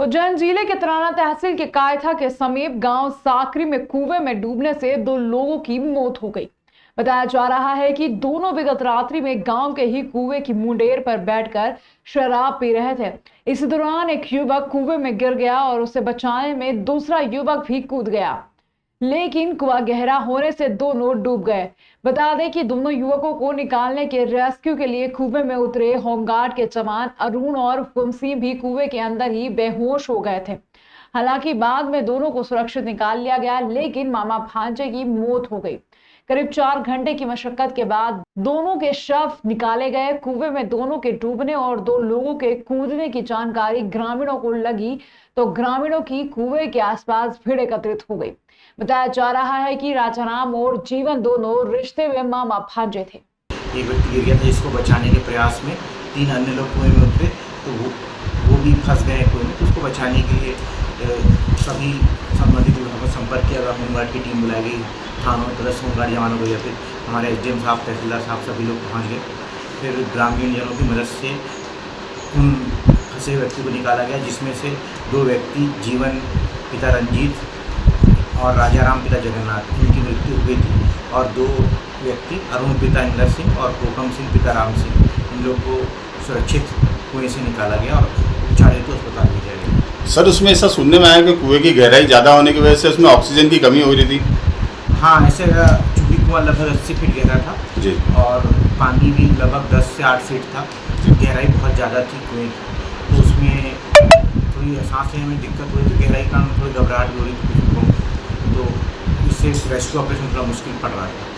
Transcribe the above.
उज्जैन जिले के तराना तहसील के कायथा के समीप गांव साकरी में कुएं में डूबने से 2 लोगों की मौत हो गई। बताया जा रहा है कि दोनों विगत रात्रि में गांव के ही कुएं की मुंडेर पर बैठकर शराब पी रहे थे। इस दौरान एक युवक कुएं में गिर गया और उसे बचाने में दूसरा युवक भी कूद गया, लेकिन कुआं गहरा होने से दोनों डूब गए। बता दें कि दोनों युवकों को निकालने के रेस्क्यू के लिए कुएं में उतरे होमगार्ड के जवान अरुण और फुमसी भी कुएं के अंदर ही बेहोश हो गए थे। हालांकि बाद में दोनों को सुरक्षित निकाल लिया गया, लेकिन मामा भांजे की मौत हो गई। करीब 4 घंटे की मशक्कत के बाद दोनों के शव निकाले गए। कुएं में दोनों के डूबने और 2 लोगों के कूदने की जानकारी ग्रामीणों को लगी तो ग्रामीणों की कुएं के आसपास भीड़ एकत्रित हो गई। बताया जा रहा है कि राजाराम और जीवन दोनों रिश्ते में मामा भांजे थे। एक व्यक्ति गिर गया था, जिसको बचाने के प्रयास में 3 अन्य लोग कुएं में उतरे तो वो भी फंस गए कुएं में। उसको बचाने के लिए सभी संबंधित विभागों को संपर्क किया गया। होमगार्ड की टीम बुलाई गई, थानों में 10 होमगार्ड जवानों को, या फिर हमारे एसडीएम साहब, तहसीलदार साहब, सभी लोग पहुँच गए। फिर ग्रामीण जनों की मदद से उन फंसे व्यक्ति को निकाला गया, जिसमें से 2 व्यक्ति जीवन पिता रंजीत और राजाराम पिता जगन्नाथ, इनकी मृत्यु हो गई थी, और 2 व्यक्ति अरुण पिता इंदर सिंह और कोकम सिंह पिता राम सिंह, इन लोग को सुरक्षित कुएं से निकाला गया और उपचार हेतु अस्पताल भेजा गया। सर, उसमें ऐसा सुनने में आया कि कुएं की गहराई ज़्यादा होने की वजह से उसमें ऑक्सीजन की कमी हो रही थी। हाँ, ऐसे चूँकि कुआं लगभग 80 फीट गहरा था जी, और पानी भी लगभग 10 से 8 फीट था। गहराई बहुत ज़्यादा थी कुएं की, तो उसमें थोड़ी सांस लेने में दिक्कत हुई थी। गहराई का थोड़ी घबराहट हो रही थी, तो इससे रेस्क्यू ऑपरेशन थोड़ा मुश्किल पड़ रहा था।